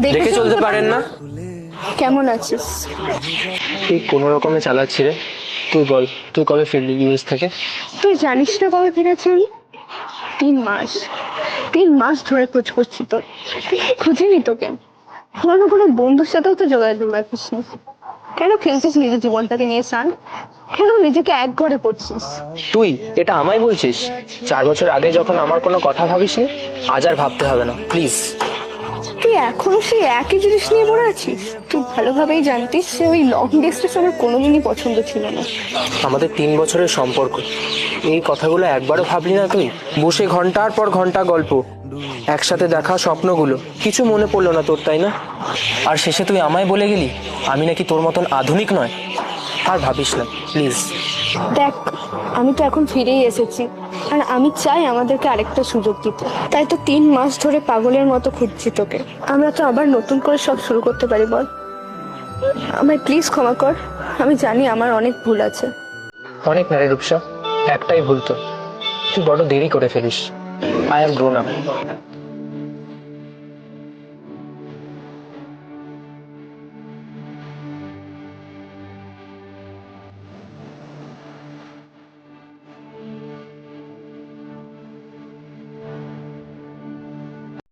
দেখে চলতে পারেন না? কেমন আছিস? এই কোনো রকমে চালাচ্ছি রে। তুই বল, তুই কবে ফিরলি ইউএস থেকে? তুই জানিস না কবে ফিরেছি আমি? 3 মাস। 3 মাস ধরে খোঁজ করছি তোর, খুঁজিনি তোকে। পুরোনো কোনো বন্ধুর সাথেও তো যোগাযোগ রাখিস না। কেন খেলছিস নিজের জীবনটাকে নিয়ে সান? কেন নিজেকে এক ঘরে করছিস? তুই এটা আমায় বলছিস? 4 বছর আগে যখন আমার কোনো কথা ভাবিসনি, আজ আর ভাবতে হবে না প্লিজ। তুই এখনো সেই একই জিনিস নিয়ে পড়ে আছিস। তুই ভালোভাবেই জানতিস যে ওই লং ডিস্টেন্স আমার কোনোদিনই পছন্দ ছিল না। আমাদের 3 বছরের সম্পর্ক, এই কথাগুলো একবারও ভাবলি না তুই? বসে ঘন্টার পর ঘন্টা গল্প, একসাথে দেখা স্বপ্নগুলো কিছু মনে পড়লো না তোর, তাই না? আর শেষে তুই আমায় বলে গেলি আমি নাকি তোর মতন আধুনিক নয়। আর ভাবিস না প্লিজ। দেখ, আমি তো এখন ফিরেই এসেছি, আর আমি চাই আমাদেরকে আরেকটা সুযোগ দিতে। তাই তো 3 মাস ধরে পাগলের মতো খুঁজছি তোকে। আমরা তো আবার নতুন করে সব শুরু করতে পারি, বল? আমায় প্লিজ ক্ষমা কর। আমি জানি আমার অনেক ভুল আছে। অনেক নারী রূপসা, একটাই ভুল তো, তুই বড় দেরি করে ফেলিস। I am grown up.